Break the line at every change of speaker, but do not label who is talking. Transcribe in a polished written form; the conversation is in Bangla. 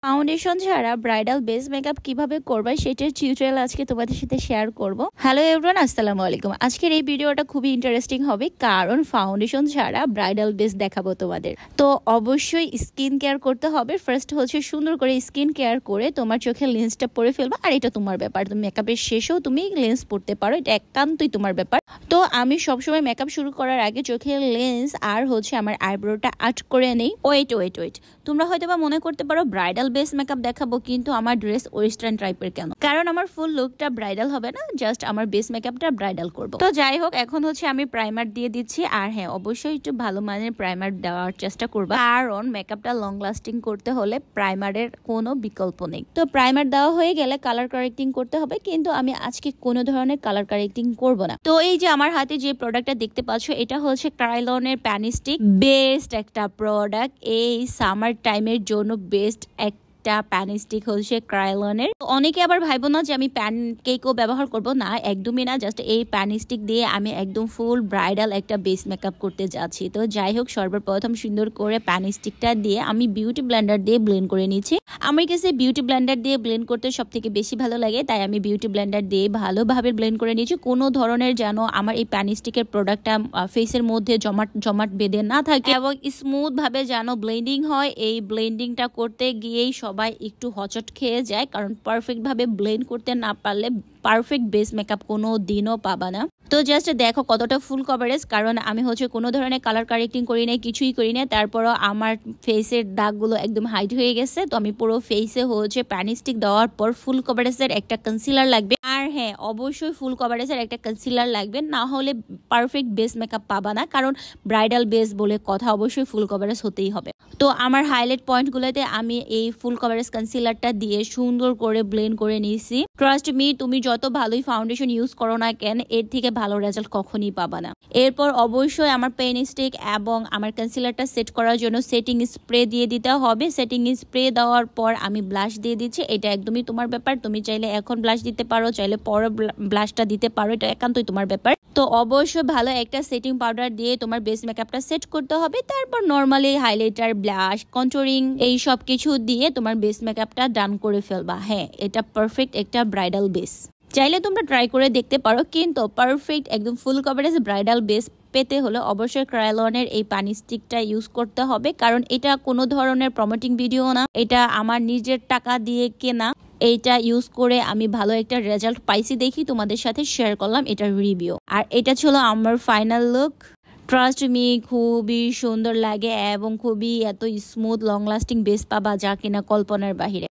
ফাউন্ডেশন ছাড়া ব্রাইডাল বেস মেকআপ কিভাবে করবে সেটার টিউটোরিয়াল আজকে তোমাদের সাথে শেয়ার করব। হ্যালো এভরিওয়ান, আসসালামু আলাইকুম। আজকের এই ভিডিওটা খুবই ইন্টারেস্টিং হবে কারণ ফাউন্ডেশন ছাড়া ব্রাইডাল বেস দেখাবো তোমাদের। তো অবশ্যই স্কিন কেয়ার করতে হবে। ফার্স্ট হচ্ছে সুন্দর করে স্কিন কেয়ার করে তোমার চোখে লেন্সটা পরে ফেলবা, আর এটা তোমার ব্যাপার। তুমি মেকআপের শেষেও তুমি লেন্স পরতে পারো, এটা একান্তই তোমার ব্যাপার। তো আমি সবসময় মেকআপ শুরু করার আগে চোখে লেন্স আর হচ্ছে আমার আইব্রোটা আর্ট করে নেই। ওয়েট, তোমরা হয়তো বা মনে করতে পারো ব্রাইডাল বেস মেকআপ দেখাবো কিন্তু আমার ড্রেস ওয়েস্টার্ন টাইপের কেন? কারণ আমার ফুল লুকটা ব্রাইডাল হবে না, জাস্ট আমার বেস মেকআপটা ব্রাইডাল করব। তো যাই হোক, এখন হচ্ছে আমি প্রাইমার দিয়ে দিচ্ছি। আর হ্যাঁ, অবশ্যই একটু ভালো মানের প্রাইমার দেওয়ার চেষ্টা করবা, কারণ মেকআপটা লং লাস্টিং করতে হলে প্রাইমারের কোনো বিকল্প নেই। তো প্রাইমার দেওয়া হয়ে গেলে কালার কারেক্টিং করতে হবে, কিন্তু আমি আজকে কোনো ধরনের কালার কারেক্টিং করব না। তো এই যে আমার হাতে যে প্রোডাক্টটা দেখতে পাচ্ছ, এটা হচ্ছে ক্রাইলনের প্যানিস্টিক। বেস্ট একটা প্রোডাক্ট, এই সামার টাইমের জন্য বেস্ট প্যানিস্টিক হচ্ছে ক্রাইলনের। অনেকে আবার ভাইবো না যে আমি প্যান কেকও ব্যবহার করব, না, একদমই না। জাস্ট এই প্যানিস্টিক দিয়ে আমি একদম ফুল ব্রাইডাল একটা বেস মেকআপ করতে যাচ্ছি। তো যাই হোক, সর্বপ্রথম সুন্দর করে প্যানিস্টিকটা দিয়ে আমি বিউটি ব্লেন্ডার দিয়ে ব্লেন্ড করে নিচ্ছি। আমার কাছে বিউটি ব্লেন্ডার দিয়ে ব্লেন্ড করতে সব থেকে বেশি ভালো লাগে, তাই আমি বিউটি ব্লেন্ডার দিয়ে ভালোভাবে ব্লেন্ড করে নিয়েছি। কোনো ধরনের যেন আমার এই প্যানিস্টিকের প্রোডাক্টটা ফেসের মধ্যে জমাট বেঁধে না থাকে এবং স্মুথ ভাবে যেন ব্লেন্ডিং হয়। এই ব্লেন্ডিংটা করতে গিয়েই সবাই একটু হচট খেয়ে যায়, কারণ পারফেক্ট ভাবে ব্লেন্ড করতে না পারলে পারফেক্ট বেস মেকআপ কোনো দিনও পাবা না। তো জাস্ট দেখো কতটা ফুল কভারেজ, কারণ আমি হচ্ছে কোনো ধরনের কালার কারেক্টিং করি নাই, কিছুই করি না। তারপরও আমার ফেসের দাগগুলো একদম হাইড হয়ে গেছে। তো আমি পুরো ফেসে হচ্ছে প্যানিস্টিক দেওয়ার পর ফুল কভারেজের একটা কনসিলার লাগবে। আর হ্যাঁ, অবশ্যই ফুল কভারেজের একটা কনসিলার লাগবে, না হলে পারফেক্ট বেস মেকআপ পাবা না। কারণ ব্রাইডাল বেস বলে কথা, অবশ্যই ফুল কভারেজ হতেই হবে। তো আমার হাইলাইট পয়েন্টগুলোতে আমি এই ফুল কভারেজ কনসিলারটা দিয়ে সুন্দর করে ব্লেন্ড করে নিয়েছি। ট্রাস্ট মি, তুমি যত ভালোই ফাউন্ডেশন ইউজ করো না কেন, এর থেকে ভালো রেজাল্ট কখনই পাবা না। এরপর অবশ্যই আমার পেন স্টিক এবং আমার কনসিলারটা সেট করার জন্য সেটিং স্প্রে দিয়ে দিতে হবে। সেটিং স্প্রে দেওয়ার পর আমি ব্লাশ দিয়ে দিচ্ছি। এটা একদমই তোমার ব্যাপার, তুমি চাইলে এখন ব্লাশ দিতে পারো, চাইলে পরে ব্লাশটা দিতে পারো, এটা একান্তই তোমার ব্যাপার। তো অবশ্যই ভালো একটা সেটিং পাউডার দিয়ে তোমার বেস মেকআপটা সেট করতে হবে। তারপর নর্মালি হাইলাইটার, ব্লাশ, কন্টুরিং এই সব কিছু দিয়ে তোমার বেস মেকআপটা ডান করে ফেলবা। হ্যাঁ, এটা পারফেক্ট একটা ব্রাইডাল বেস। চাইলে তোমরা ট্রাই করে দেখতে পারো, কিন্তু পারফেক্ট একদম ফুল কভারেজ ব্রাইডাল বেস পেতে হলে অবশ্যই ক্রাইলনের এই পানি স্টিকটা ইউজ করতে হবে। কারণ এটা কোনো ধরনের প্রমোটিং ভিডিও না, এটা আমার নিজের টাকা দিয়ে কেনা। এইটা ইউজ করে আমি ভালো একটা রেজাল্ট পাইছি দেখি তোমাদের সাথে শেয়ার করলাম এটার রিভিউ। আর এটা ছিল আমার ফাইনাল লুক। ট্রাস্ট মি, খুবই সুন্দর লাগে এবং খুবই এত স্মুথ লং লাস্টিং বেস পাবা যা কিনা কল্পনার বাহিরে।